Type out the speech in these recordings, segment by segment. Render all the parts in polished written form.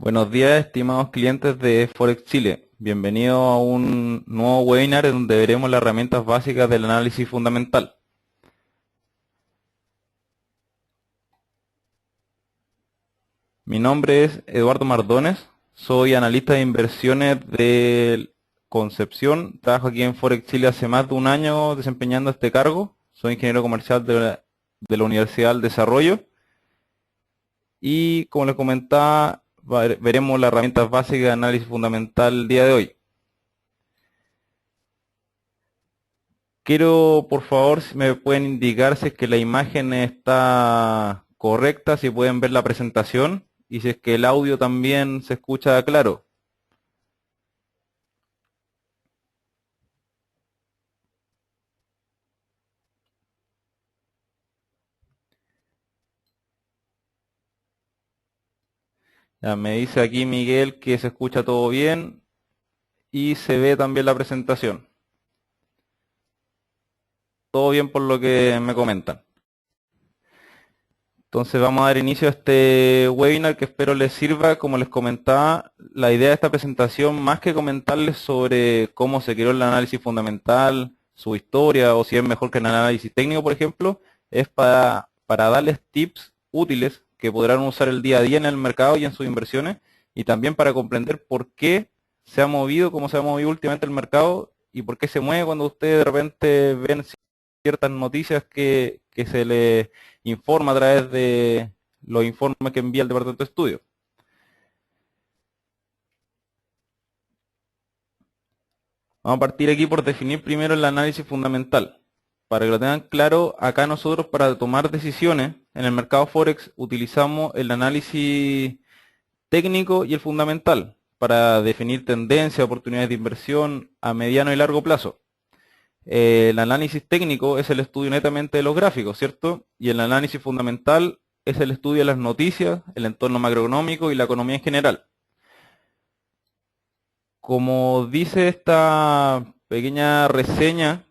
Buenos días, estimados clientes de Forex Chile. Bienvenidos a un nuevo webinar en donde veremos las herramientas básicas del análisis fundamental. Mi nombre es Eduardo Mardones, soy analista de inversiones de Concepción. Trabajo aquí en Forex Chile hace más de un año desempeñando este cargo. Soy ingeniero comercial de la Universidad del Desarrollo. Y como les comentaba, veremos las herramientas básicas de análisis fundamental el día de hoy. Quiero, por favor, si me pueden indicar si es que la imagen está correcta, si pueden ver la presentación y si es que el audio también se escucha claro. Ya me dice aquí Miguel que se escucha todo bien y se ve también la presentación. Todo bien por lo que me comentan. Entonces vamos a dar inicio a este webinar que espero les sirva. Como les comentaba, la idea de esta presentación, más que comentarles sobre cómo se creó el análisis fundamental, su historia o si es mejor que el análisis técnico, por ejemplo, es para darles tips útiles que podrán usar el día a día en el mercado y en sus inversiones, y también para comprender por qué se ha movido, cómo se ha movido últimamente el mercado y por qué se mueve cuando ustedes de repente ven ciertas noticias que se les informa a través de los informes que envía el Departamento de Estudio. Vamos a partir aquí por definir primero el análisis fundamental. Para que lo tengan claro, acá nosotros para tomar decisiones en el mercado Forex utilizamos el análisis técnico y el fundamental para definir tendencias, oportunidades de inversión a mediano y largo plazo. El análisis técnico es el estudio netamente de los gráficos, ¿cierto? Y el análisis fundamental es el estudio de las noticias, el entorno macroeconómico y la economía en general. Como dice esta pequeña reseña,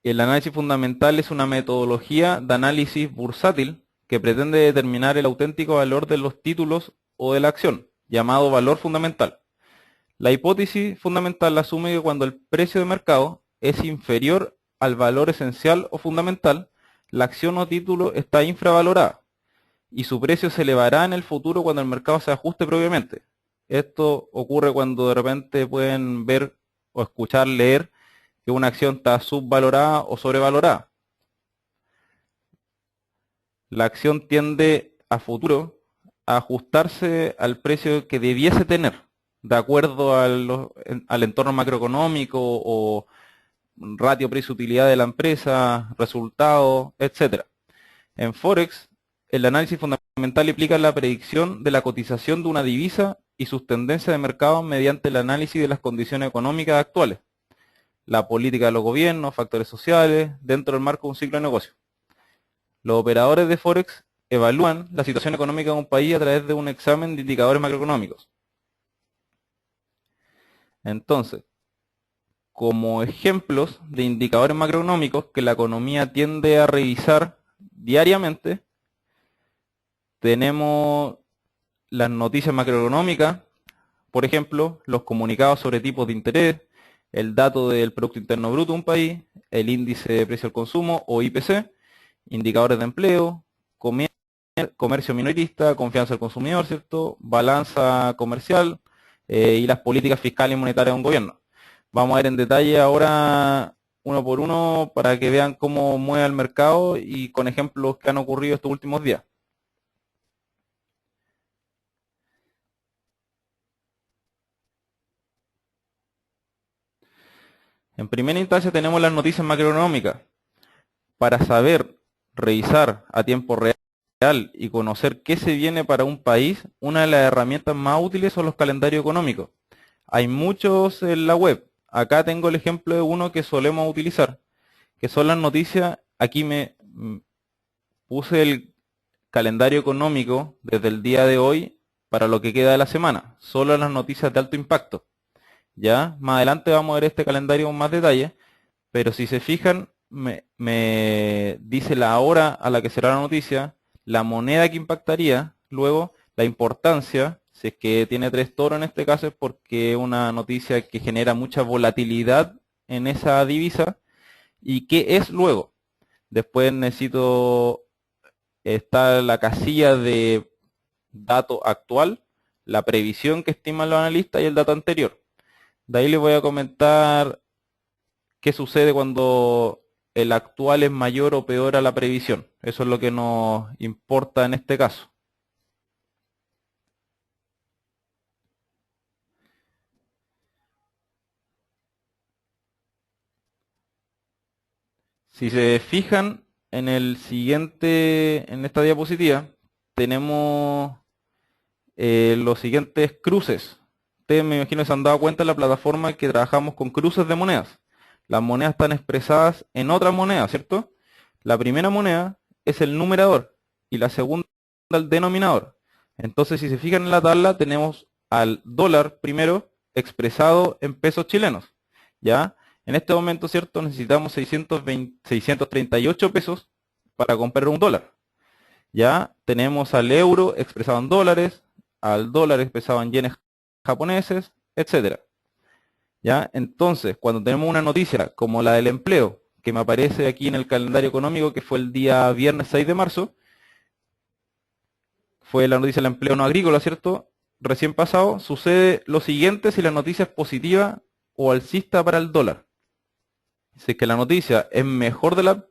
el análisis fundamental es una metodología de análisis bursátil que pretende determinar el auténtico valor de los títulos o de la acción, llamado valor fundamental. La hipótesis fundamental asume que cuando el precio de mercado es inferior al valor esencial o fundamental, la acción o título está infravalorada y su precio se elevará en el futuro cuando el mercado se ajuste previamente. Esto ocurre cuando de repente pueden ver o escuchar, leer que una acción está subvalorada o sobrevalorada. La acción tiende a futuro a ajustarse al precio que debiese tener, de acuerdo al entorno macroeconómico o ratio precio-utilidad de la empresa, resultados, etc. En Forex, el análisis fundamental implica la predicción de la cotización de una divisa y sus tendencias de mercado mediante el análisis de las condiciones económicas actuales, la política de los gobiernos, factores sociales, dentro del marco de un ciclo de negocio. Los operadores de Forex evalúan la situación económica de un país a través de un examen de indicadores macroeconómicos. Entonces, como ejemplos de indicadores macroeconómicos que la economía tiende a revisar diariamente, tenemos las noticias macroeconómicas, por ejemplo, los comunicados sobre tipos de interés, el dato del Producto Interno Bruto de un país, el índice de precio al consumo o IPC, indicadores de empleo, comercio minorista, confianza del consumidor, ¿cierto? Balanza comercial y las políticas fiscales y monetarias de un gobierno. Vamos a ver en detalle ahora uno por uno para que vean cómo mueve el mercado y con ejemplos que han ocurrido estos últimos días. En primera instancia tenemos las noticias macroeconómicas. Para saber, revisar a tiempo real y conocer qué se viene para un país, una de las herramientas más útiles son los calendarios económicos. Hay muchos en la web. Acá tengo el ejemplo de uno que solemos utilizar, que son las noticias. Aquí me puse el calendario económico desde el día de hoy para lo que queda de la semana. Solo las noticias de alto impacto. Ya, más adelante vamos a ver este calendario con más detalle, pero si se fijan, me dice la hora a la que será la noticia, la moneda que impactaría, luego la importancia, si es que tiene tres toros en este caso, es porque es una noticia que genera mucha volatilidad en esa divisa. ¿Y qué es luego? Después necesito estar la casilla de dato actual, la previsión que estiman los analistas y el dato anterior. De ahí les voy a comentar qué sucede cuando el actual es mayor o peor a la previsión. Eso es lo que nos importa en este caso. Si se fijan en el siguiente, en esta diapositiva, tenemos los siguientes cruces. Ustedes me imagino se han dado cuenta en la plataforma que trabajamos con cruces de monedas. Las monedas están expresadas en otra moneda, ¿cierto? La primera moneda es el numerador y la segunda el denominador. Entonces, si se fijan en la tabla, tenemos al dólar primero expresado en pesos chilenos. ¿Ya? En este momento, ¿cierto? Necesitamos 638 pesos para comprar un dólar. Ya tenemos al euro expresado en dólares, al dólar expresado en yenes japoneses, etcétera. ¿Ya? Entonces, cuando tenemos una noticia como la del empleo, que me aparece aquí en el calendario económico, que fue el día viernes 6 de marzo, fue la noticia del empleo no agrícola, ¿cierto? Recién pasado, sucede lo siguiente si la noticia es positiva o alcista para el dólar. Si es que la noticia es mejor de lo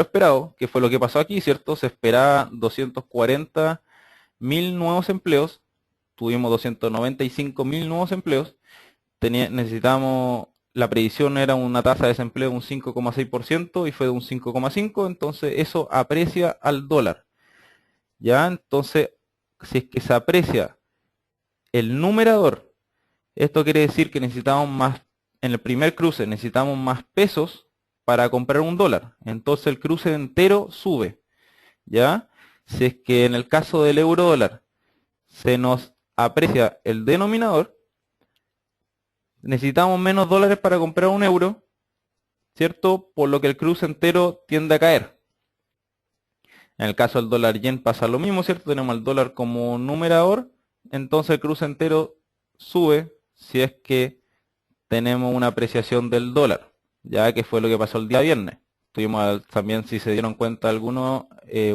esperado, que fue lo que pasó aquí, ¿cierto? Se esperaba 240.000 nuevos empleos, tuvimos 295.000 nuevos empleos, necesitamos, la previsión era una tasa de desempleo de un 5,6% y fue de un 5,5%, entonces eso aprecia al dólar. ¿Ya? Entonces, si es que se aprecia el numerador, esto quiere decir que necesitamos más, en el primer cruce necesitamos más pesos para comprar un dólar. Entonces el cruce entero sube. ¿Ya? Si es que en el caso del euro dólar se nos aprecia el denominador, necesitamos menos dólares para comprar un euro, ¿cierto? Por lo que el cruce entero tiende a caer. En el caso del dólar yen pasa lo mismo, ¿cierto? Tenemos el dólar como numerador, entonces el cruce entero sube si es que tenemos una apreciación del dólar, ya que fue lo que pasó el día viernes. Tuvimos también, si se dieron cuenta algunos,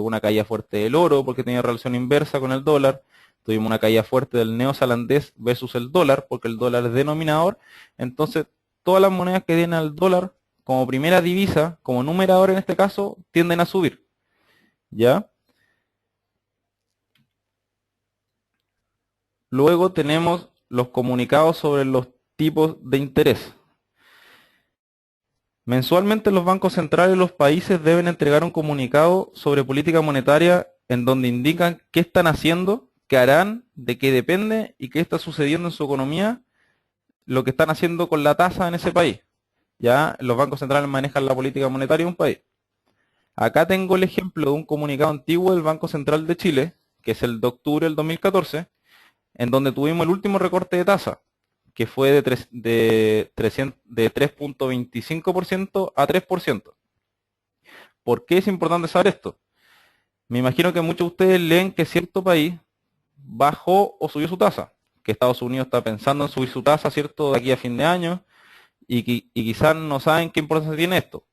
una caída fuerte del oro porque tenía relación inversa con el dólar. Tuvimos una caída fuerte del neozelandés versus el dólar porque el dólar es denominador. Entonces, todas las monedas que tienen al dólar como primera divisa, como numerador en este caso, tienden a subir. ¿Ya? Luego tenemos los comunicados sobre los tipos de interés. Mensualmente los bancos centrales de los países deben entregar un comunicado sobre política monetaria en donde indican qué están haciendo, qué harán, de qué depende y qué está sucediendo en su economía, lo que están haciendo con la tasa en ese país. Ya los bancos centrales manejan la política monetaria de un país. Acá tengo el ejemplo de un comunicado antiguo del Banco Central de Chile, que es el de octubre del 2014, en donde tuvimos el último recorte de tasa, que fue de 3.25% a 3%. ¿Por qué es importante saber esto? Me imagino que muchos de ustedes leen que cierto país bajó o subió su tasa, que Estados Unidos está pensando en subir su tasa, ¿cierto?, de aquí a fin de año, y quizás no saben qué importancia tiene esto.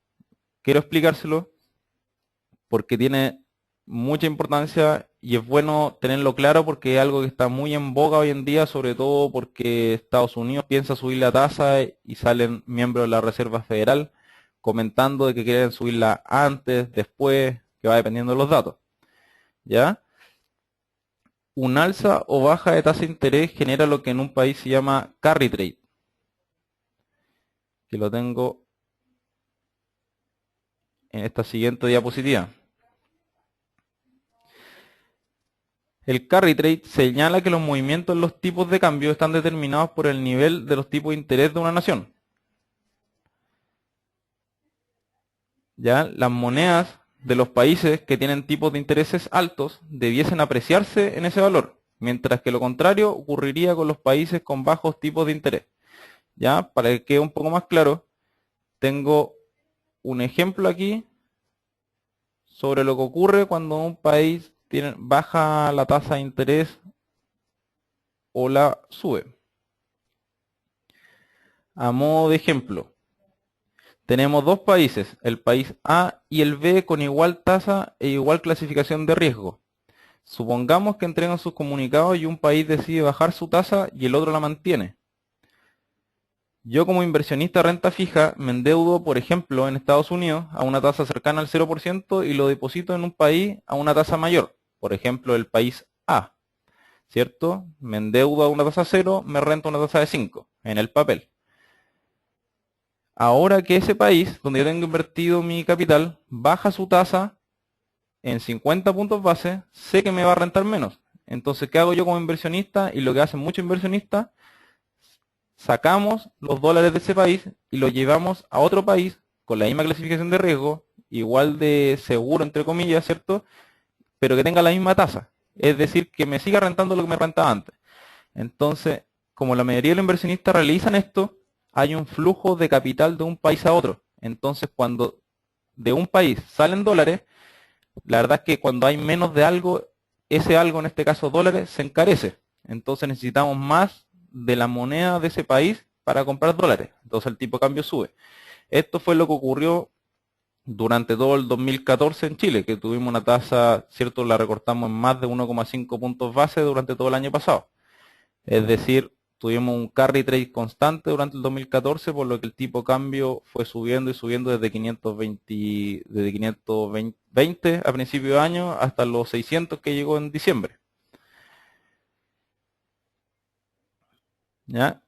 Quiero explicárselo porque tiene mucha importancia y es bueno tenerlo claro porque es algo que está muy en boga hoy en día, sobre todo porque Estados Unidos piensa subir la tasa y salen miembros de la Reserva Federal comentando de que quieren subirla antes, después, que va dependiendo de los datos. ¿Ya? Un alza o baja de tasa de interés genera lo que en un país se llama carry trade, que lo tengo en esta siguiente diapositiva. El carry trade señala que los movimientos en los tipos de cambio están determinados por el nivel de los tipos de interés de una nación. ¿Ya? Las monedas de los países que tienen tipos de intereses altos debiesen apreciarse en ese valor, mientras que lo contrario ocurriría con los países con bajos tipos de interés. ¿Ya? Para que quede un poco más claro, tengo un ejemplo aquí sobre lo que ocurre cuando un país baja la tasa de interés o la sube. A modo de ejemplo, tenemos dos países, el país A y el B, con igual tasa e igual clasificación de riesgo. Supongamos que entregan sus comunicados y un país decide bajar su tasa y el otro la mantiene. Yo como inversionista de renta fija me endeudo, por ejemplo, en Estados Unidos a una tasa cercana al 0% y lo deposito en un país a una tasa mayor, por ejemplo, el país A, ¿cierto? Me endeudo a una tasa 0, me rento a una tasa de 5 en el papel. Ahora que ese país, donde yo tengo invertido mi capital, baja su tasa en 50 puntos base, sé que me va a rentar menos. Entonces, ¿qué hago yo como inversionista? Y lo que hacen muchos inversionistas, sacamos los dólares de ese país y los llevamos a otro país con la misma clasificación de riesgo, igual de seguro, entre comillas, ¿cierto? Pero que tenga la misma tasa. Es decir, que me siga rentando lo que me rentaba antes. Entonces, como la mayoría de los inversionistas realizan esto, hay un flujo de capital de un país a otro. Entonces, cuando de un país salen dólares, la verdad es que cuando hay menos de algo, ese algo, en este caso dólares, se encarece. Entonces necesitamos más de la moneda de ese país para comprar dólares. Entonces el tipo de cambio sube. Esto fue lo que ocurrió durante todo el 2014 en Chile, que tuvimos una tasa, cierto, la recortamos en más de 1,5 puntos base durante todo el año pasado. Es decir, tuvimos un carry trade constante durante el 2014, por lo que el tipo de cambio fue subiendo y subiendo desde 520 a principio de año hasta los 600 que llegó en diciembre. ¿Ya?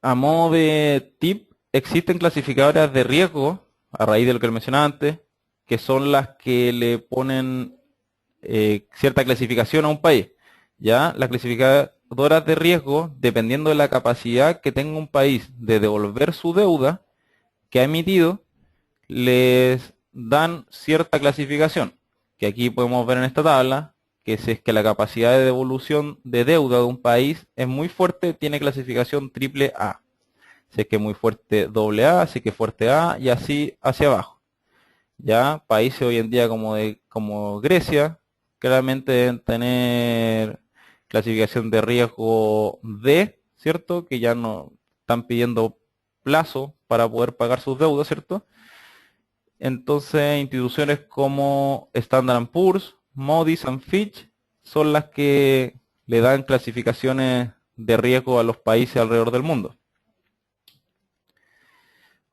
A modo de tip, existen clasificadoras de riesgo, a raíz de lo que mencionaba antes, que son las que le ponen cierta clasificación a un país. ¿Ya? Las clasificadoras de riesgo, dependiendo de la capacidad que tenga un país de devolver su deuda que ha emitido, les dan cierta clasificación, que aquí podemos ver en esta tabla, que si es que la capacidad de devolución de deuda de un país es muy fuerte, tiene clasificación triple A. Si es que es muy fuerte, doble A, si es que es fuerte A, y así hacia abajo. Ya países hoy en día como Grecia, claramente deben tener clasificación de riesgo D, ¿cierto? Que ya no están pidiendo plazo para poder pagar sus deudas, ¿cierto? Entonces, instituciones como Standard Poor's, Moody's y Fitch son las que le dan clasificaciones de riesgo a los países alrededor del mundo.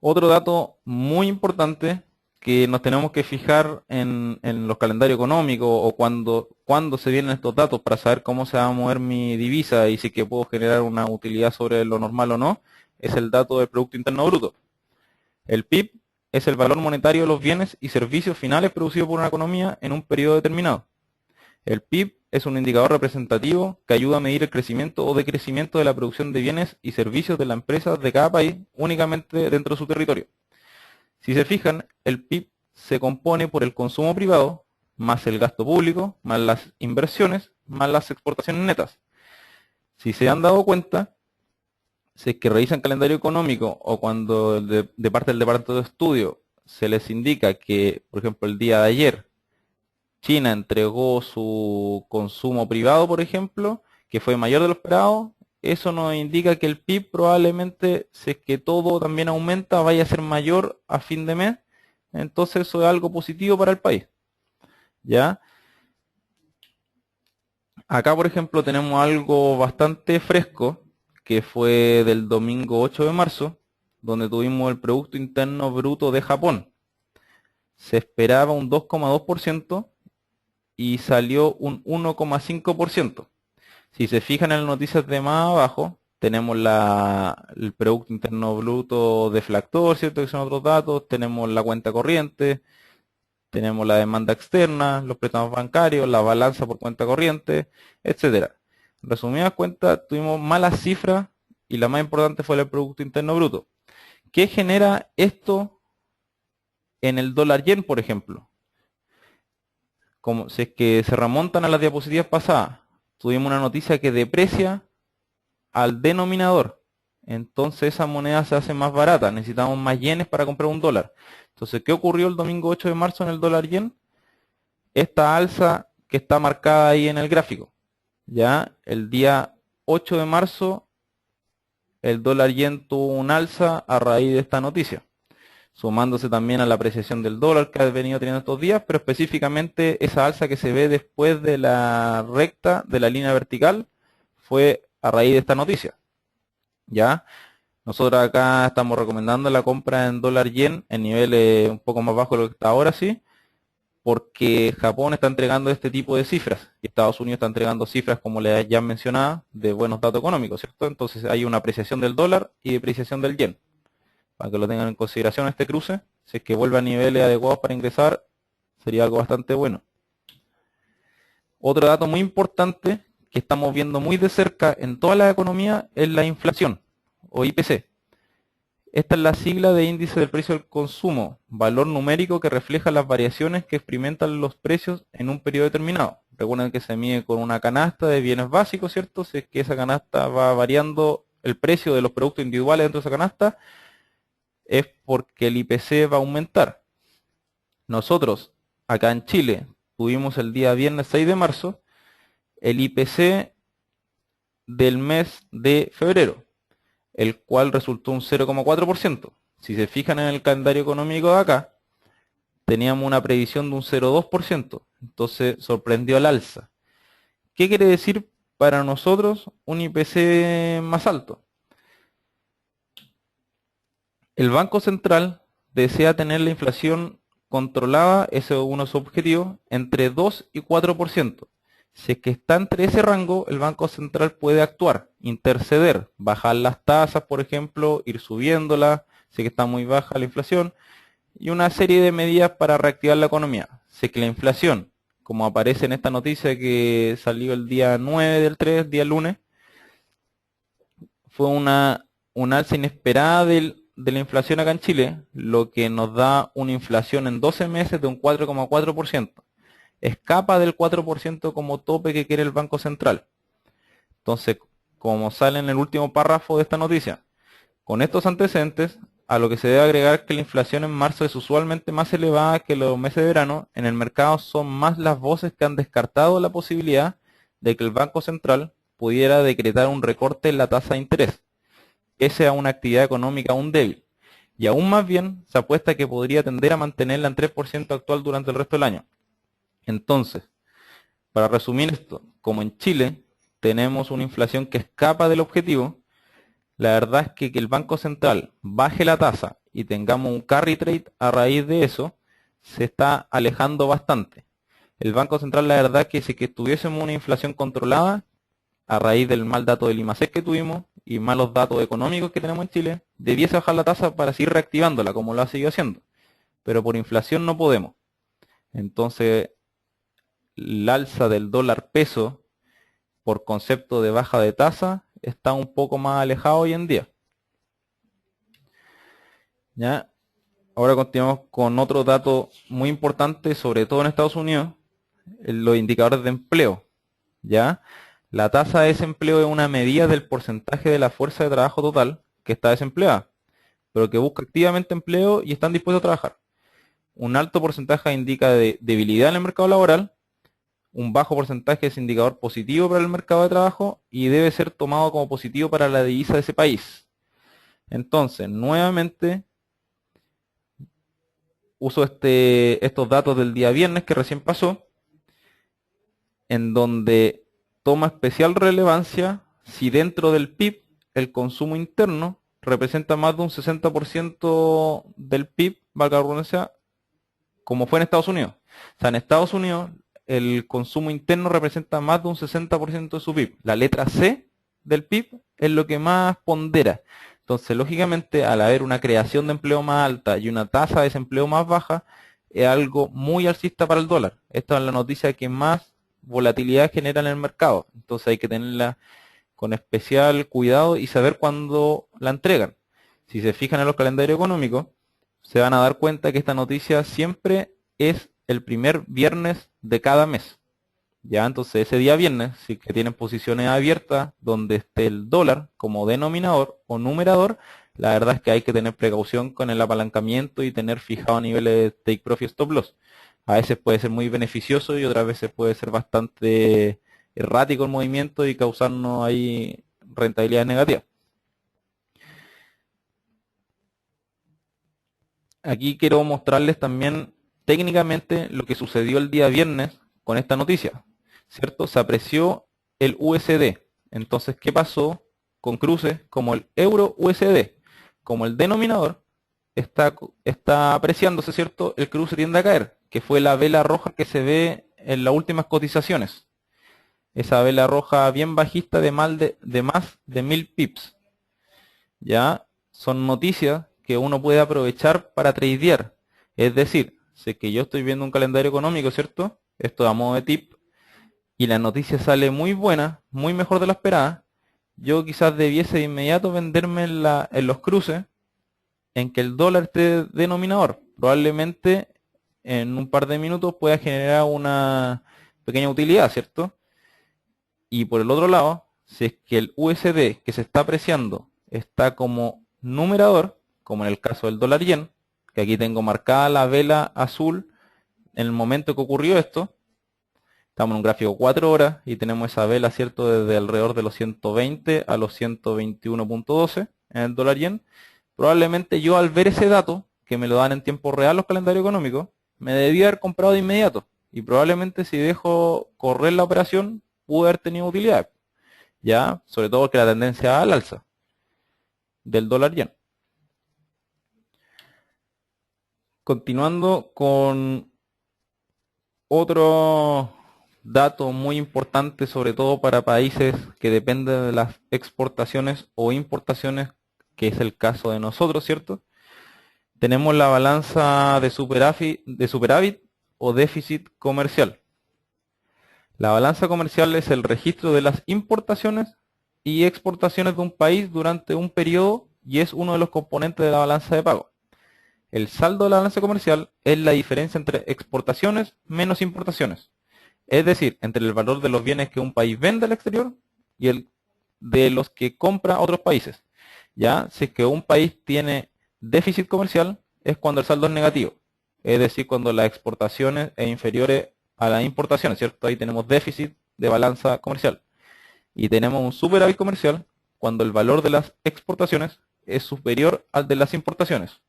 Otro dato muy importante que nos tenemos que fijar en los calendarios económicos o cuando se vienen estos datos para saber cómo se va a mover mi divisa y si que puedo generar una utilidad sobre lo normal o no, es el dato del Producto Interno Bruto. El PIB es el valor monetario de los bienes y servicios finales producidos por una economía en un periodo determinado. El PIB es un indicador representativo que ayuda a medir el crecimiento o decrecimiento de la producción de bienes y servicios de las empresas de cada país únicamente dentro de su territorio. Si se fijan, el PIB se compone por el consumo privado, más el gasto público, más las inversiones, más las exportaciones netas. Si se han dado cuenta, si es que revisan calendario económico o cuando de parte del departamento de estudio se les indica que, por ejemplo, el día de ayer China entregó su consumo privado, por ejemplo, que fue mayor de lo esperado, eso nos indica que el PIB probablemente, si es que todo también aumenta, vaya a ser mayor a fin de mes. Entonces eso es algo positivo para el país. ¿Ya? Acá, por ejemplo, tenemos algo bastante fresco, que fue del domingo 8 de marzo, donde tuvimos el Producto Interno Bruto de Japón. Se esperaba un 2,2% y salió un 1,5%. Si se fijan en las noticias de más abajo, tenemos el Producto Interno Bruto deflactor, ¿cierto? Que son otros datos. Tenemos la cuenta corriente, tenemos la demanda externa, los préstamos bancarios, la balanza por cuenta corriente, etcétera. En resumidas cuentas, tuvimos malas cifras y la más importante fue el Producto Interno Bruto. ¿Qué genera esto en el dólar yen, por ejemplo? Como si es que se remontan a las diapositivas pasadas, tuvimos una noticia que deprecia al denominador. Entonces esa moneda se hace más barata. Necesitamos más yenes para comprar un dólar. Entonces, ¿qué ocurrió el domingo 8 de marzo en el dólar yen? Esta alza que está marcada ahí en el gráfico. Ya el día 8 de marzo el dólar yen tuvo un alza a raíz de esta noticia, sumándose también a la apreciación del dólar que ha venido teniendo estos días, pero específicamente esa alza que se ve después de la recta de la línea vertical fue a raíz de esta noticia. ¿Ya? Nosotros acá estamos recomendando la compra en dólar yen en niveles un poco más bajos de lo que está ahora, sí, porque Japón está entregando este tipo de cifras y Estados Unidos está entregando cifras, como les ya mencionaba, de buenos datos económicos, ¿cierto? Entonces hay una apreciación del dólar y depreciación del yen. Para que lo tengan en consideración este cruce, si es que vuelve a niveles adecuados para ingresar, sería algo bastante bueno. Otro dato muy importante que estamos viendo muy de cerca en toda la economía es la inflación, o IPC. Esta es la sigla de índice del precio del consumo, valor numérico que refleja las variaciones que experimentan los precios en un periodo determinado. Recuerden que se mide con una canasta de bienes básicos, ¿cierto? Si es que esa canasta va variando el precio de los productos individuales dentro de esa canasta, es porque el IPC va a aumentar. Nosotros, acá en Chile, tuvimos el día viernes 6 de marzo el IPC del mes de febrero, el cual resultó un 0,4%. Si se fijan en el calendario económico de acá, teníamos una previsión de un 0,2%. Entonces sorprendió al alza. ¿Qué quiere decir para nosotros un IPC más alto? El Banco Central desea tener la inflación controlada, ese es uno de sus objetivos, entre 2 y 4%. Si es que está entre ese rango, el Banco Central puede actuar, interceder, bajar las tasas, por ejemplo, ir subiéndolas, si es que está muy baja la inflación, y una serie de medidas para reactivar la economía. Si es que la inflación, como aparece en esta noticia que salió el día 9 del 3, día lunes, fue un alza inesperada de la inflación acá en Chile, lo que nos da una inflación en 12 meses de un 4,4%. Escapa del 4% como tope que quiere el Banco Central. Entonces, como sale en el último párrafo de esta noticia, con estos antecedentes, a lo que se debe agregar que la inflación en marzo es usualmente más elevada que los meses de verano, en el mercado son más las voces que han descartado la posibilidad de que el Banco Central pudiera decretar un recorte en la tasa de interés, ese a una actividad económica aún débil. Y aún más bien se apuesta que podría tender a mantenerla en 3% actual durante el resto del año. Entonces, para resumir esto, como en Chile tenemos una inflación que escapa del objetivo, la verdad es que el Banco Central baje la tasa y tengamos un carry trade a raíz de eso, se está alejando bastante. El Banco Central, la verdad que si que tuviésemos una inflación controlada, a raíz del mal dato del IMACEC que tuvimos y malos datos económicos que tenemos en Chile, debiese bajar la tasa para seguir reactivándola como lo ha seguido haciendo. Pero por inflación no podemos. Entonces, el alza del dólar peso por concepto de baja de tasa está un poco más alejado hoy en día. ¿Ya? Ahora continuamos con otro dato muy importante, sobre todo en Estados Unidos, los indicadores de empleo. ¿Ya? La tasa de desempleo es una medida del porcentaje de la fuerza de trabajo total que está desempleada, pero que busca activamente empleo y están dispuestos a trabajar. Un alto porcentaje indica debilidad en el mercado laboral, un bajo porcentaje es indicador positivo para el mercado de trabajo y debe ser tomado como positivo para la divisa de ese país. Entonces, nuevamente, uso estos datos del día viernes que recién pasó, en donde toma especial relevancia si dentro del PIB el consumo interno representa más de un 60% del PIB, valga la redundancia, como fue en Estados Unidos. O sea, en Estados Unidos el consumo interno representa más de un 60% de su PIB. La letra C del PIB es lo que más pondera. Entonces, lógicamente, al haber una creación de empleo más alta y una tasa de desempleo más baja, es algo muy alcista para el dólar. Esta es la noticia que más volatilidad genera en el mercado. Entonces hay que tenerla con especial cuidado y saber cuándo la entregan. Si se fijan en los calendarios económicos, se van a dar cuenta que esta noticia siempre es el primer viernes de cada mes. Ya, entonces ese día viernes, si que tienen posiciones abiertas donde esté el dólar como denominador o numerador, la verdad es que hay que tener precaución con el apalancamiento y tener fijado niveles de take profit stop loss. A veces puede ser muy beneficioso y otras veces puede ser bastante errático el movimiento y causarnos ahí rentabilidades negativas. Aquí quiero mostrarles también técnicamente lo que sucedió el día viernes con esta noticia, ¿cierto? Se apreció el USD. Entonces, ¿qué pasó con cruces como el euro USD? Como el denominador está apreciándose, ¿cierto? El cruce tiende a caer, que fue la vela roja que se ve en las últimas cotizaciones. Esa vela roja bien bajista de más de 1000 pips. Ya son noticias que uno puede aprovechar para tradear. Es decir, si es que yo estoy viendo un calendario económico, ¿cierto? Esto a modo de tip, y la noticia sale muy buena, muy mejor de lo esperada, yo quizás debiese de inmediato venderme en los cruces en que el dólar esté denominador. Probablemente en un par de minutos pueda generar una pequeña utilidad, ¿cierto? Y por el otro lado, si es que el USD que se está apreciando está como numerador, como en el caso del dólar yen, que aquí tengo marcada la vela azul en el momento que ocurrió esto, estamos en un gráfico 4 horas y tenemos esa vela, ¿cierto?, desde alrededor de los 120 a los 121.12 en el dólar yen. Probablemente yo al ver ese dato, que me lo dan en tiempo real los calendarios económicos, me debía haber comprado de inmediato. Y probablemente si dejo correr la operación, pude haber tenido utilidad. Ya, sobre todo porque la tendencia al alza del dólar yen. Continuando con otro dato muy importante, sobre todo para países que dependen de las exportaciones o importaciones, que es el caso de nosotros, ¿cierto? Tenemos la balanza de superávit o déficit comercial. La balanza comercial es el registro de las importaciones y exportaciones de un país durante un periodo y es uno de los componentes de la balanza de pago. El saldo de la balanza comercial es la diferencia entre exportaciones menos importaciones. Es decir, entre el valor de los bienes que un país vende al exterior y el de los que compra a otros países. Ya, si es que un país tiene déficit comercial, es cuando el saldo es negativo. Es decir, cuando las exportaciones es inferiores a las importaciones, ¿cierto? Ahí tenemos déficit de balanza comercial. Y tenemos un superávit comercial cuando el valor de las exportaciones es superior al de las importaciones.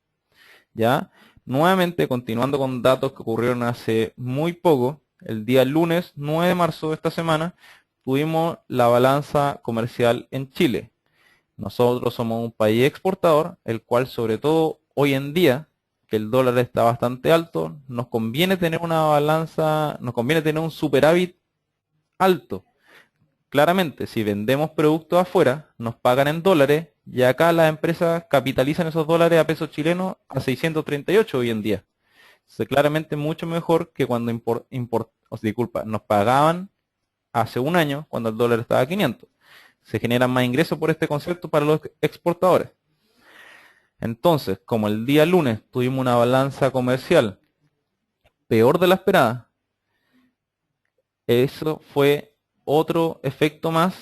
¿Ya? Nuevamente, continuando con datos que ocurrieron hace muy poco, el día lunes 9 de marzo de esta semana, tuvimos la balanza comercial en Chile. Nosotros somos un país exportador, el cual sobre todo hoy en día, que el dólar está bastante alto, nos conviene tener una balanza, nos conviene tener un superávit alto. Claramente, si vendemos productos afuera, nos pagan en dólares y acá las empresas capitalizan esos dólares a pesos chilenos a 638 hoy en día. Entonces, claramente mucho mejor que cuando nos pagaban hace un año cuando el dólar estaba a 500. Se generan más ingresos por este concepto para los exportadores. Entonces, como el día lunes tuvimos una balanza comercial peor de la esperada, eso fue otro efecto más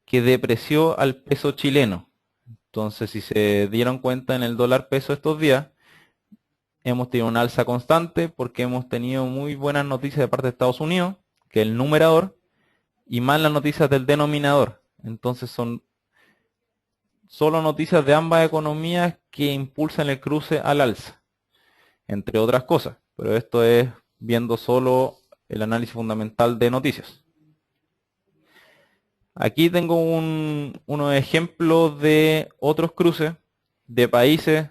que depreció al peso chileno. Entonces, si se dieron cuenta en el dólar peso estos días, hemos tenido una alza constante porque hemos tenido muy buenas noticias de parte de Estados Unidos, que es el numerador, y malas noticias del denominador. Entonces son solo noticias de ambas economías que impulsan el cruce al alza, entre otras cosas. Pero esto es viendo solo el análisis fundamental de noticias. Aquí tengo unos ejemplos de otros cruces de países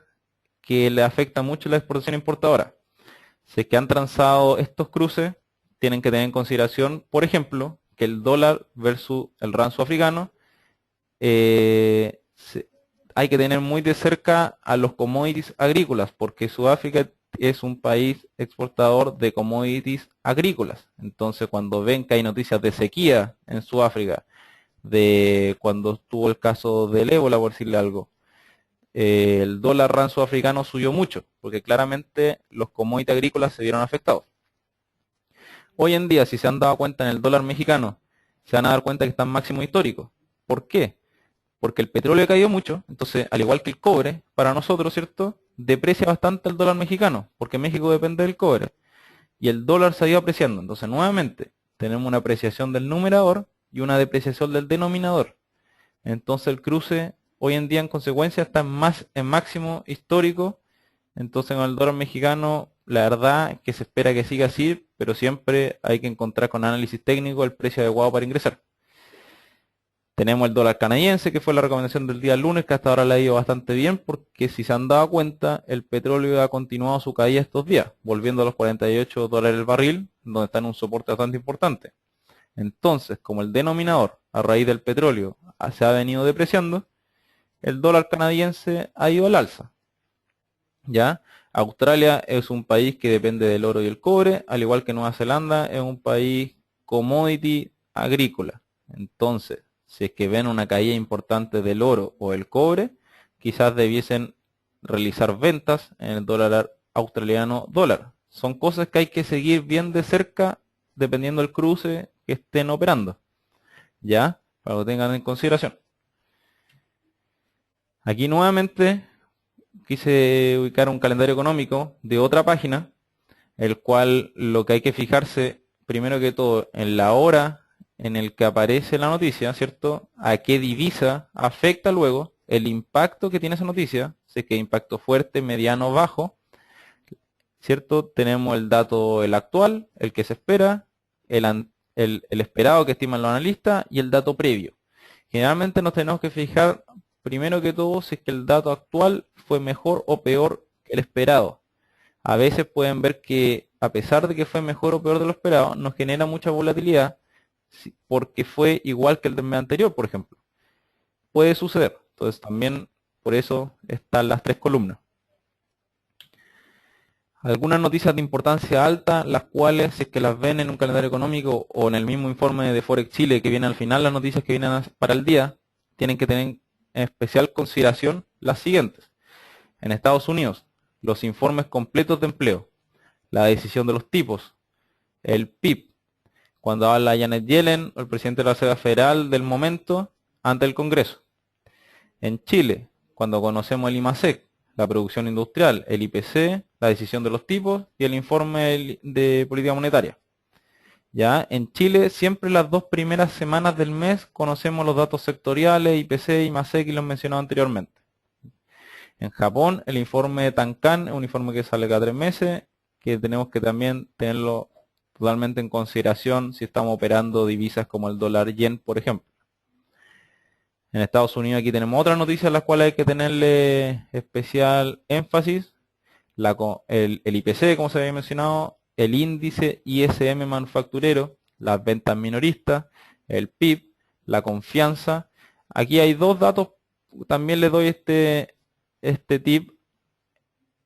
que le afecta mucho la exportación importadora. Si es que han transado estos cruces, tienen que tener en consideración, por ejemplo, que el dólar versus el rand sudafricano, hay que tener muy de cerca a los commodities agrícolas, porque Sudáfrica es un país exportador de commodities agrícolas. Entonces, cuando ven que hay noticias de sequía en Sudáfrica, de cuando tuvo el caso del ébola, por decirle algo, el dólar rand sudafricano subió mucho, porque claramente los commodities agrícolas se vieron afectados. Hoy en día, si se han dado cuenta en el dólar mexicano, se van a dar cuenta que están máximos históricos. ¿Por qué? Porque el petróleo ha caído mucho, entonces, al igual que el cobre, para nosotros, ¿cierto?, deprecia bastante el dólar mexicano, porque México depende del cobre. Y el dólar se ha ido apreciando. Entonces, nuevamente, tenemos una apreciación del numerador y una depreciación del denominador. Entonces el cruce hoy en día en consecuencia está en máximo histórico. Entonces con el dólar mexicano la verdad es que se espera que siga así, pero siempre hay que encontrar con análisis técnico el precio adecuado para ingresar. Tenemos el dólar canadiense, que fue la recomendación del día lunes, que hasta ahora le ha ido bastante bien, porque si se han dado cuenta, el petróleo ha continuado su caída estos días, volviendo a los 48 dólares el barril, donde está en un soporte bastante importante. Entonces, como el denominador, a raíz del petróleo, se ha venido depreciando, el dólar canadiense ha ido al alza. ¿Ya? Australia es un país que depende del oro y el cobre, al igual que Nueva Zelanda es un país commodity agrícola. Entonces, si es que ven una caída importante del oro o el cobre, quizás debiesen realizar ventas en el dólar australiano dólar. Son cosas que hay que seguir bien de cerca dependiendo del cruce que estén operando. ¿Ya? Para que lo tengan en consideración. Aquí nuevamente quise ubicar un calendario económico de otra página, el cual lo que hay que fijarse primero que todo en la hora en el que aparece la noticia, ¿cierto? A qué divisa afecta luego el impacto que tiene esa noticia, si es que impacto fuerte, mediano, bajo, ¿cierto? Tenemos el dato, el actual, el que se espera, el esperado que estiman los analistas y el dato previo. Generalmente nos tenemos que fijar primero que todo si es que el dato actual fue mejor o peor que el esperado. A veces pueden ver que a pesar de que fue mejor o peor de lo esperado, nos genera mucha volatilidad porque fue igual que el del mes anterior, por ejemplo. Puede suceder. Entonces también por eso están las tres columnas. Algunas noticias de importancia alta, las cuales si es que las ven en un calendario económico o en el mismo informe de Forex Chile que viene al final, las noticias que vienen para el día, tienen que tener en especial consideración las siguientes. En Estados Unidos, los informes completos de empleo, la decisión de los tipos, el PIB, cuando habla Janet Yellen, el presidente de la Reserva Federal del momento, ante el Congreso. En Chile, cuando conocemos el IMASEC, la producción industrial, el IPC, la decisión de los tipos y el informe de política monetaria. Ya, en Chile siempre las dos primeras semanas del mes conocemos los datos sectoriales, IPC, IMASEC y los mencionados anteriormente. En Japón, el informe de Tankan es un informe que sale cada 3 meses, que tenemos que también tenerlo totalmente en consideración si estamos operando divisas como el dólar yen, por ejemplo. En Estados Unidos aquí tenemos otras noticias en las cuales hay que tenerle especial énfasis. El IPC, como se había mencionado, el índice ISM manufacturero, las ventas minoristas, el PIB, la confianza. Aquí hay dos datos, también le doy este tip.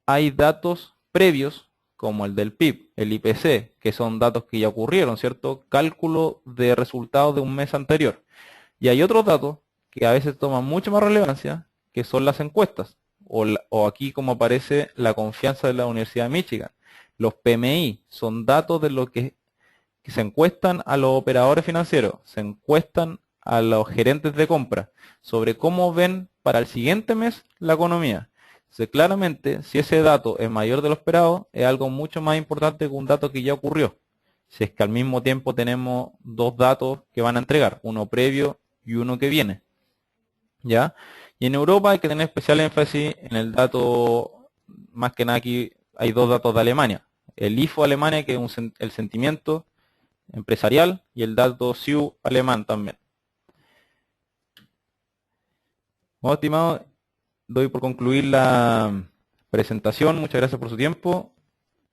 Hay datos previos, como el del PIB, el IPC, que son datos que ya ocurrieron, ¿cierto? Cálculo de resultados de un mes anterior. Y hay otros datos que a veces toman mucha más relevancia, que son las encuestas, o aquí como aparece la confianza de la Universidad de Michigan. Los PMI son datos de lo que se encuestan a los operadores financieros, se encuestan a los gerentes de compra sobre cómo ven para el siguiente mes la economía. Entonces, claramente, si ese dato es mayor de lo esperado, es algo mucho más importante que un dato que ya ocurrió. Si es que al mismo tiempo tenemos dos datos que van a entregar, uno previo y uno que viene. ¿Ya? Y en Europa hay que tener especial énfasis en el dato, más que nada aquí hay dos datos de Alemania. El IFO Alemania, que es el sentimiento empresarial, y el dato SIU alemán también. Bueno, estimado, doy por concluir la presentación. Muchas gracias por su tiempo.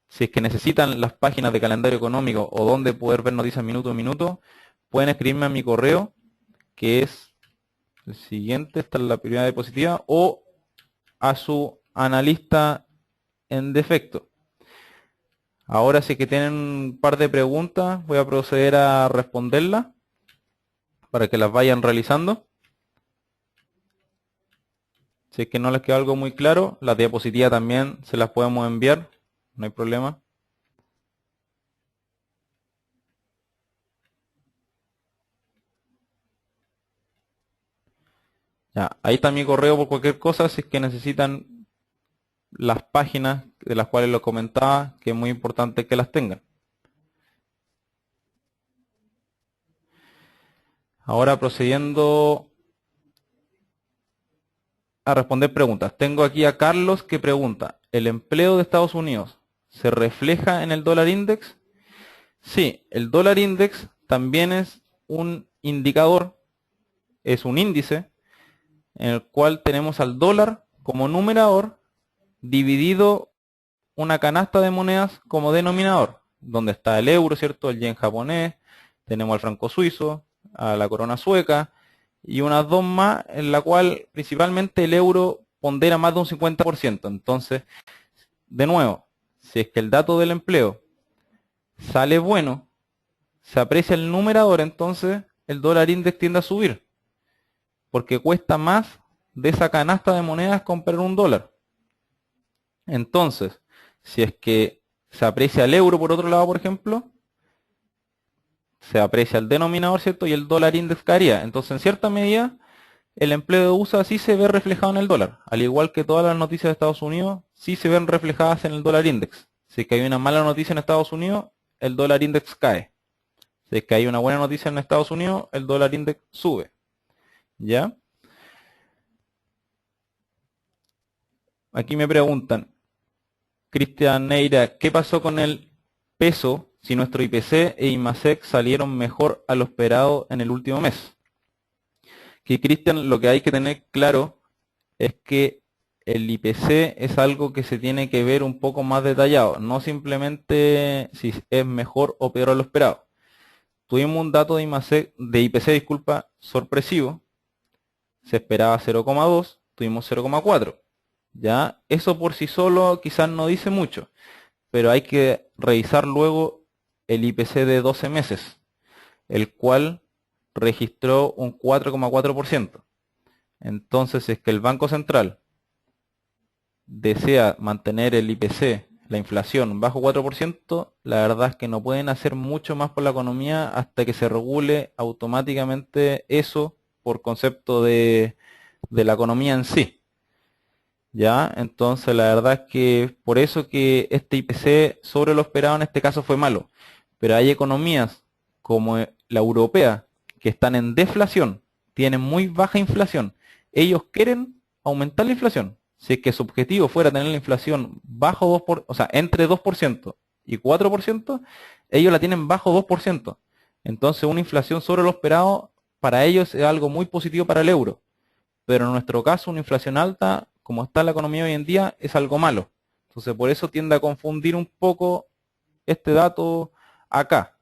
Si es que necesitan las páginas de calendario económico o donde poder ver noticias minuto a minuto, pueden escribirme a mi correo, que es el siguiente, esta es la primera diapositiva, o a su analista en defecto. Ahora, si es que tienen un par de preguntas, voy a proceder a responderlas para que las vayan realizando. Si es que no les queda algo muy claro, las diapositivas también se las podemos enviar, no hay problema. Ya, ahí está mi correo por cualquier cosa, si es que necesitan las páginas de las cuales lo comentaba, que es muy importante que las tengan. Ahora procediendo a responder preguntas. Tengo aquí a Carlos que pregunta, ¿el empleo de Estados Unidos se refleja en el dólar index? Sí, el dólar index también es un indicador, es un índice en el cual tenemos al dólar como numerador dividido una canasta de monedas como denominador, donde está el euro, ¿cierto? El yen japonés, tenemos al franco suizo, a la corona sueca y unas dos más en la cual principalmente el euro pondera más de un 50%. Entonces, de nuevo, si es que el dato del empleo sale bueno, se aprecia el numerador, entonces el dólar index tiende a subir, porque cuesta más de esa canasta de monedas comprar un dólar. Entonces, si es que se aprecia el euro por otro lado, por ejemplo, se aprecia el denominador, ¿cierto? Y el dólar index caería. Entonces, en cierta medida, el empleo de USA sí se ve reflejado en el dólar. Al igual que todas las noticias de Estados Unidos, sí se ven reflejadas en el dólar index. Si es que hay una mala noticia en Estados Unidos, el dólar index cae. Si es que hay una buena noticia en Estados Unidos, el dólar index sube. ¿Ya? Aquí me preguntan, Cristian Neira, ¿qué pasó con el peso si nuestro IPC e IMASEC salieron mejor a lo esperado en el último mes? Que Cristian, lo que hay que tener claro es que el IPC es algo que se tiene que ver un poco más detallado, no simplemente si es mejor o peor a lo esperado. Tuvimos un dato de IMASEC, de IPC, disculpa, sorpresivo, se esperaba 0,2, tuvimos 0,4. ¿Ya? Eso por sí solo quizás no dice mucho, pero hay que revisar luego el IPC de 12 meses, el cual registró un 4,4%. Entonces, si es que el Banco Central desea mantener el IPC, la inflación, bajo 4%, la verdad es que no pueden hacer mucho más por la economía hasta que se regule automáticamente eso por concepto de la economía en sí. ¿Ya? Entonces la verdad es que por eso que este IPC sobre lo esperado en este caso fue malo. Pero hay economías como la europea que están en deflación, tienen muy baja inflación. Ellos quieren aumentar la inflación. Si es que su objetivo fuera tener la inflación bajo 2%, o sea, entre 2% y 4%, ellos la tienen bajo 2%. Entonces una inflación sobre lo esperado para ellos es algo muy positivo para el euro. Pero en nuestro caso una inflación alta, como está la economía hoy en día, es algo malo. Entonces por eso tiende a confundir un poco este dato acá,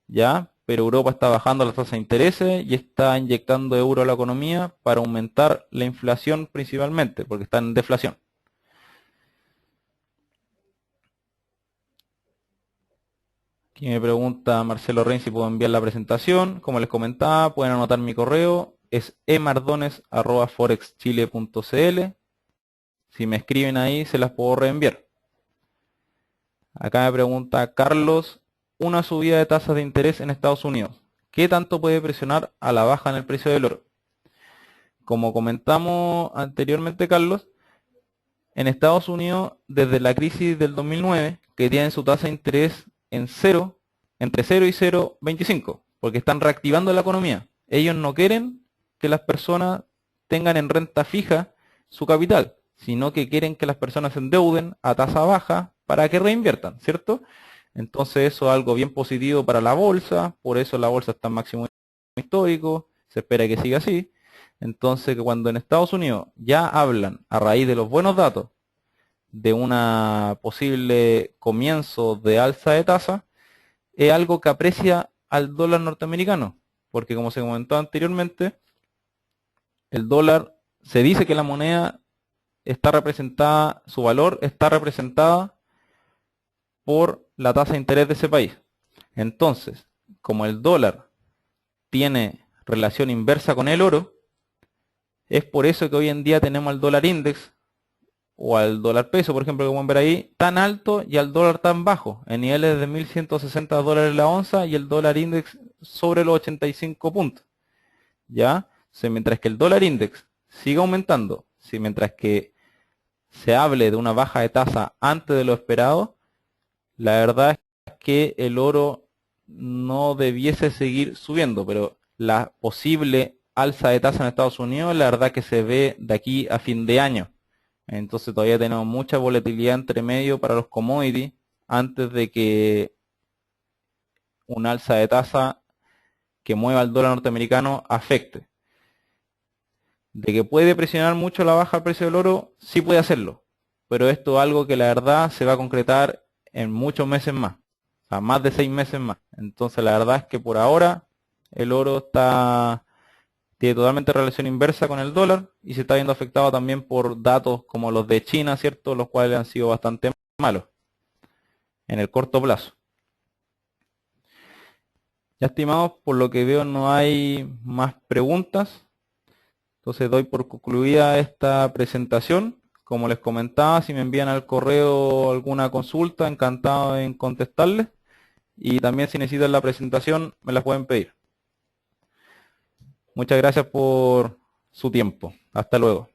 ¿ya? Pero Europa está bajando las tasas de interés y está inyectando euro a la economía para aumentar la inflación principalmente, porque está en deflación. Aquí me pregunta Marcelo Rein si puedo enviar la presentación. Como les comentaba, pueden anotar mi correo, es emardones@forexchile.cl. Si me escriben ahí, se las puedo reenviar. Acá me pregunta Carlos, una subida de tasas de interés en Estados Unidos, ¿qué tanto puede presionar a la baja en el precio del oro? Como comentamos anteriormente, Carlos, en Estados Unidos, desde la crisis del 2009, que tienen su tasa de interés en cero, entre 0 y 0,25, porque están reactivando la economía. Ellos no quieren que las personas tengan en renta fija su capital, sino que quieren que las personas se endeuden a tasa baja para que reinviertan, ¿cierto? Entonces eso es algo bien positivo para la bolsa, por eso la bolsa está en máximo histórico, se espera que siga así. Entonces, que cuando en Estados Unidos ya hablan a raíz de los buenos datos de una posible comienzo de alza de tasa, es algo que aprecia al dólar norteamericano, porque como se comentó anteriormente, el dólar, se dice que la moneda está representada, su valor está representada por la tasa de interés de ese país. Entonces, como el dólar tiene relación inversa con el oro, es por eso que hoy en día tenemos al dólar index o al dólar peso, por ejemplo, que pueden ver ahí, tan alto y al dólar tan bajo, en niveles de 1.160 dólares la onza y el dólar index sobre los 85 puntos. ¿Ya? O sea, mientras que el dólar index siga aumentando, si mientras que se hable de una baja de tasa antes de lo esperado, la verdad es que el oro no debiese seguir subiendo, pero la posible alza de tasa en Estados Unidos, la verdad que se ve de aquí a fin de año. Entonces todavía tenemos mucha volatilidad entre medio para los commodities antes de que un alza de tasa que mueva al dólar norteamericano afecte. De que puede presionar mucho la baja al precio del oro, sí puede hacerlo, pero esto es algo que la verdad se va a concretar en muchos meses más, o sea, más de 6 meses más. Entonces la verdad es que por ahora el oro tiene totalmente relación inversa con el dólar y se está viendo afectado también por datos como los de China, ¿cierto? Los cuales han sido bastante malos en el corto plazo. Ya, estimados, por lo que veo no hay más preguntas. Entonces doy por concluida esta presentación. Como les comentaba, si me envían al correo alguna consulta, encantado en contestarles. Y también si necesitan la presentación, me la pueden pedir. Muchas gracias por su tiempo. Hasta luego.